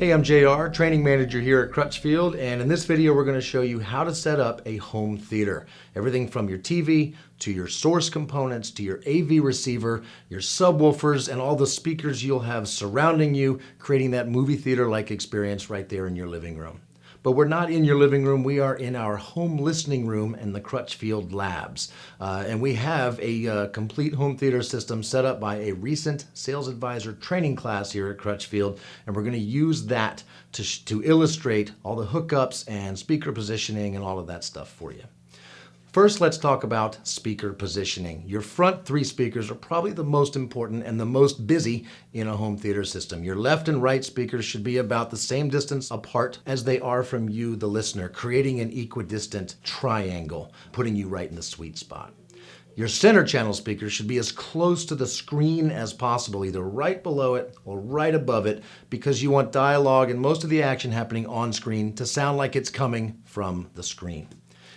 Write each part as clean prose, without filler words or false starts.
Hey, I'm JR, training manager here at Crutchfield, and in this video we're going to show you how to set up a home theater. Everything from your TV to your source components to your AV receiver, your subwoofers, and all the speakers you'll have surrounding you, creating that movie theater-like experience right there in your living room. But we're not in your living room, we are in our home listening room in the Crutchfield labs. And we have a complete home theater system set up by a recent sales advisor training class here at Crutchfield. And we're gonna use that to illustrate all the hookups and speaker positioning and all of that stuff for you. First, let's talk about speaker positioning. Your front three speakers are probably the most important and the most busy in a home theater system. Your left and right speakers should be about the same distance apart as they are from you, the listener, creating an equidistant triangle, putting you right in the sweet spot. Your center channel speakers should be as close to the screen as possible, either right below it or right above it, because you want dialogue and most of the action happening on screen to sound like it's coming from the screen.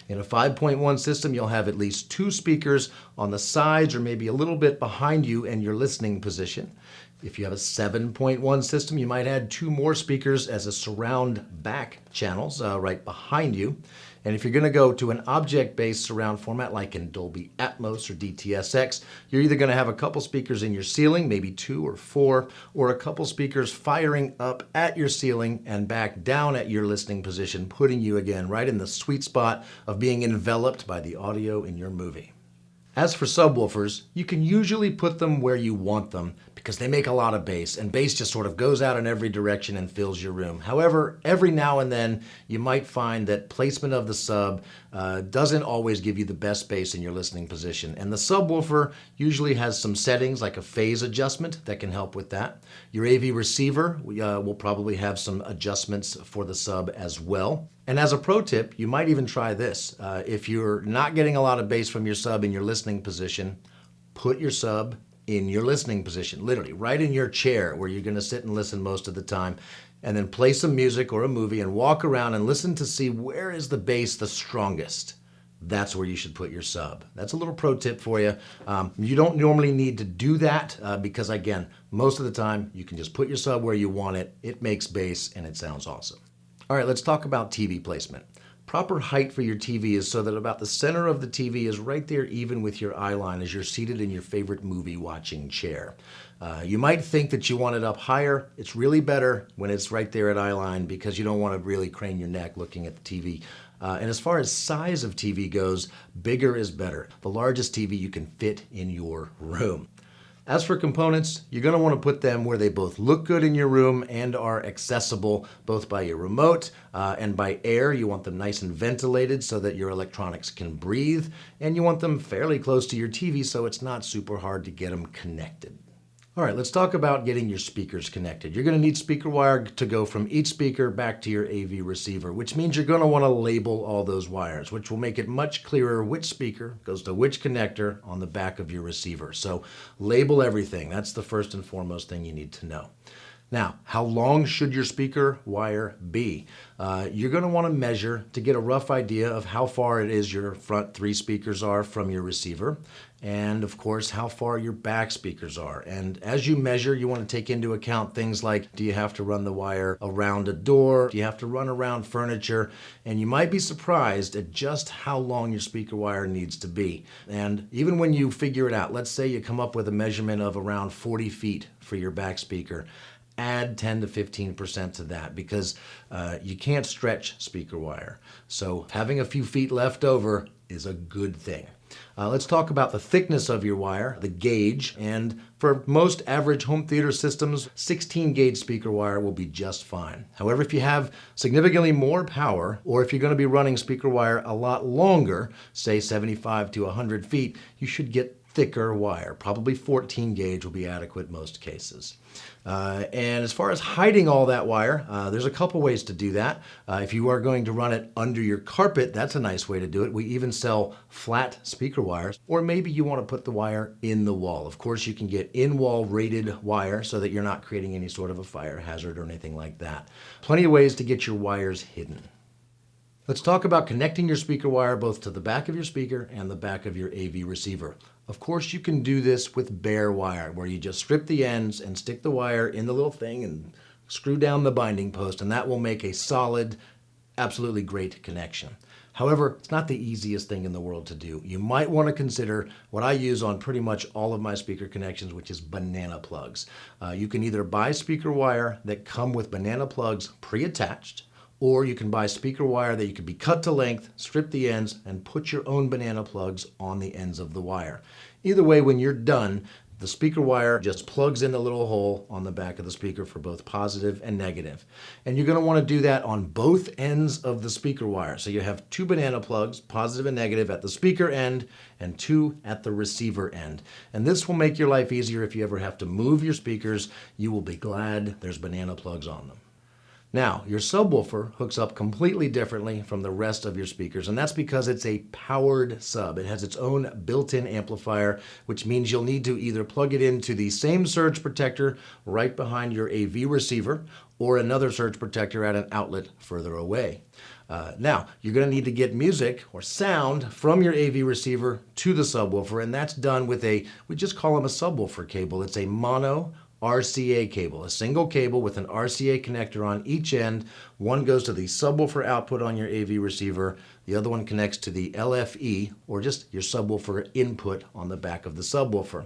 In a 5.1 system, you'll have at least two speakers on the sides or maybe a little bit behind you in your listening position. If you have a 7.1 system, you might add two more speakers as a surround back channels right behind you. And if you're going to go to an object-based surround format like in Dolby Atmos or DTSX, you're either going to have a couple speakers in your ceiling, maybe 2 or 4, or a couple speakers firing up at your ceiling and back down at your listening position, putting you again right in the sweet spot of being enveloped by the audio in your movie. As for subwoofers, you can usually put them where you want them because they make a lot of bass, and bass just sort of goes out in every direction and fills your room. However, every now and then you might find that placement of the sub doesn't always give you the best bass in your listening position. And the subwoofer usually has some settings like a phase adjustment that can help with that. Your AV receiver will probably have some adjustments for the sub as well. And as a pro tip, you might even try this. If you're not getting a lot of bass from your sub in your listening position, put your sub in your listening position, literally right in your chair where you're going to sit and listen most of the time, and then play some music or a movie and walk around and listen to see where is the bass the strongest. That's where you should put your sub. That's a little pro tip for you. You don't normally need to do that because, again, most of the time you can just put your sub where you want it. It makes bass and it sounds awesome. All right, let's talk about TV placement. Proper height for your TV is so that about the center of the TV is right there even with your eye line as you're seated in your favorite movie watching chair. You might think that you want it up higher. It's really better when it's right there at eye line because you don't want to really crane your neck looking at the TV. And as far as size of TV goes, bigger is better. The largest TV you can fit in your room. As for components, you're going to want to put them where they both look good in your room and are accessible both by your remote and by air. You want them nice and ventilated so that your electronics can breathe, and you want them fairly close to your TV so it's not super hard to get them connected. All right, let's talk about getting your speakers connected. You're going to need speaker wire to go from each speaker back to your AV receiver, which means you're going to want to label all those wires, which will make it much clearer which speaker goes to which connector on the back of your receiver. So label everything. That's the first and foremost thing you need to know. Now, how long should your speaker wire be? You're going to want to measure to get a rough idea of how far it is your front three speakers are from your receiver, and of course how far your back speakers are. And as you measure, you want to take into account things like, do you have to run the wire around a door? Do you have to run around furniture? And you might be surprised at just how long your speaker wire needs to be. And even when you figure it out, let's say you come up with a measurement of around 40 feet for your back speaker. Add 10 to 15% to that because you can't stretch speaker wire. So having a few feet left over is a good thing. Let's talk about the thickness of your wire, the gauge, and for most average home theater systems, 16 gauge speaker wire will be just fine. However, if you have significantly more power, or if you're going to be running speaker wire a lot longer, say 75 to 100 feet, you should get thicker wire. Probably 14 gauge will be adequate most cases. And as far as hiding all that wire, there's a couple ways to do that. If you are going to run it under your carpet, that's a nice way to do it. We even sell flat speaker wires, or maybe you want to put the wire in the wall. Of course, you can get in-wall rated wire so that you're not creating any sort of a fire hazard or anything like that. Plenty of ways to get your wires hidden. Let's talk about connecting your speaker wire both to the back of your speaker and the back of your AV receiver. Of course, you can do this with bare wire, where you just strip the ends and stick the wire in the little thing and screw down the binding post, and that will make a solid, absolutely great connection. However, it's not the easiest thing in the world to do. You might want to consider what I use on pretty much all of my speaker connections, which is banana plugs. You can either buy speaker wire that come with banana plugs pre-attached, or you can buy speaker wire that you can be cut to length, strip the ends, and put your own banana plugs on the ends of the wire. Either way, when you're done, the speaker wire just plugs in a little hole on the back of the speaker for both positive and negative. And you're going to want to do that on both ends of the speaker wire. So you have two banana plugs, positive and negative, at the speaker end and two at the receiver end. And this will make your life easier if you ever have to move your speakers. You will be glad there's banana plugs on them. Now, your subwoofer hooks up completely differently from the rest of your speakers, and that's because it's a powered sub. It has its own built-in amplifier, which means you'll need to either plug it into the same surge protector right behind your AV receiver or another surge protector at an outlet further away. Now, you're going to need to get music or sound from your AV receiver to the subwoofer, and that's done with we just call them a subwoofer cable. It's a mono RCA cable, a single cable with an RCA connector on each end. One goes to the subwoofer output on your AV receiver. The other one connects to the LFE, or just your subwoofer input on the back of the subwoofer.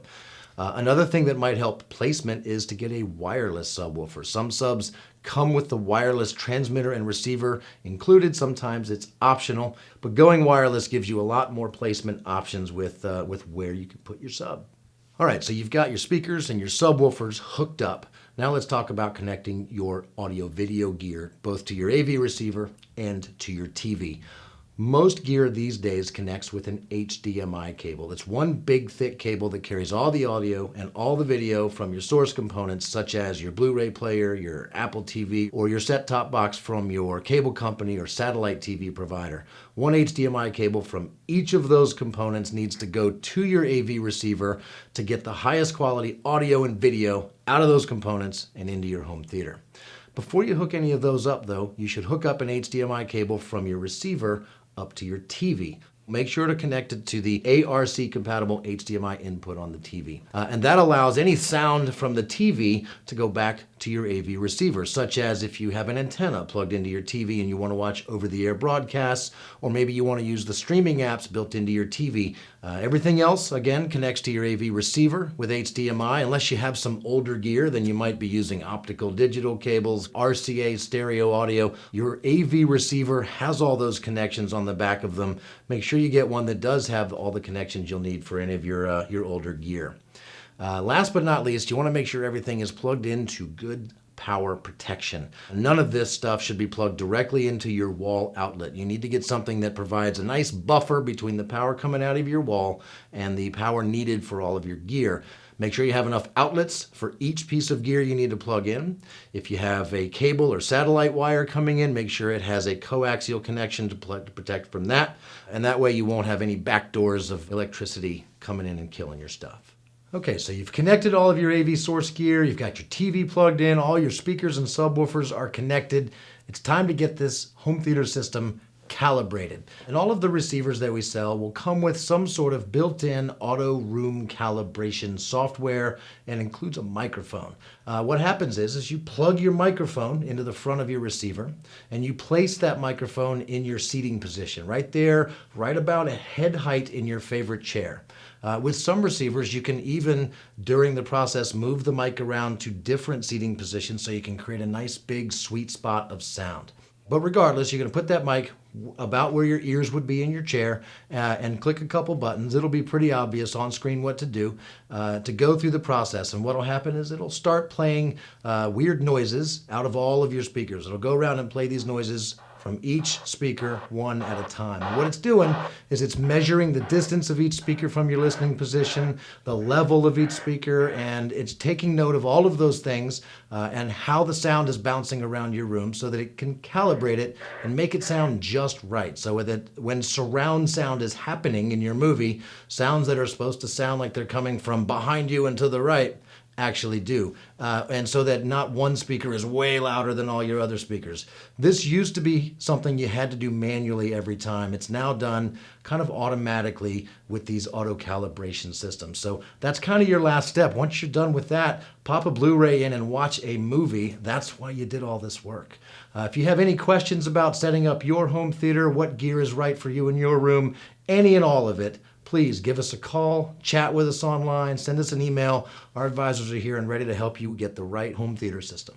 Another thing that might help placement is to get a wireless subwoofer. Some subs come with the wireless transmitter and receiver included. Sometimes it's optional, but going wireless gives you a lot more placement options with where you can put your sub. All right, so you've got your speakers and your subwoofers hooked up. Now let's talk about connecting your audio-video gear, both to your AV receiver and to your TV. Most gear these days connects with an HDMI cable. It's one big thick cable that carries all the audio and all the video from your source components, such as your Blu-ray player, your Apple TV, or your set-top box from your cable company or satellite TV provider. One HDMI cable from each of those components needs to go to your AV receiver to get the highest quality audio and video out of those components and into your home theater. Before you hook any of those up, though, you should hook up an HDMI cable from your receiver up to your TV. Make sure to connect it to the ARC compatible HDMI input on the TV. And that allows any sound from the TV to go back to your AV receiver, such as if you have an antenna plugged into your TV and you want to watch over-the-air broadcasts, or maybe you want to use the streaming apps built into your TV. Everything else, again, connects to your AV receiver with HDMI. Unless you have some older gear, then you might be using optical digital cables, RCA stereo audio. Your AV receiver has all those connections on the back of them. Make sure you get one that does have all the connections you'll need for any of your older gear. Last but not least, you want to make sure everything is plugged into good power protection. None of this stuff should be plugged directly into your wall outlet. You need to get something that provides a nice buffer between the power coming out of your wall and the power needed for all of your gear. Make sure you have enough outlets for each piece of gear you need to plug in. If you have a cable or satellite wire coming in, make sure it has a coaxial connection to protect from that. And that way you won't have any backdoors of electricity coming in and killing your stuff. Okay, so you've connected all of your AV source gear, you've got your TV plugged in, all your speakers and subwoofers are connected. It's time to get this home theater system calibrated. And all of the receivers that we sell will come with some sort of built-in auto room calibration software and includes a microphone. What happens is you plug your microphone into the front of your receiver and you place that microphone in your seating position, right there, right about a head height in your favorite chair. With some receivers, you can even, during the process, move the mic around to different seating positions so you can create a nice big sweet spot of sound. But regardless, you're going to put that mic about where your ears would be in your chair and click a couple buttons. It'll be pretty obvious on screen what to do to go through the process. And what will happen is it'll start playing weird noises out of all of your speakers. It'll go around and play these noises from each speaker one at a time. And what it's doing is it's measuring the distance of each speaker from your listening position, the level of each speaker, and it's taking note of all of those things and how the sound is bouncing around your room so that it can calibrate it and make it sound just right. So that when surround sound is happening in your movie, sounds that are supposed to sound like they're coming from behind you and to the right actually do. And so that not one speaker is way louder than all your other speakers. This used to be something you had to do manually every time. It's now done kind of automatically with these auto calibration systems. So that's kind of your last step. Once you're done with that, pop a Blu-ray in and watch a movie. That's why you did all this work. If you have any questions about setting up your home theater, what gear is right for you in your room, any and all of it, please give us a call, chat with us online, send us an email. Our advisors are here and ready to help you get the right home theater system.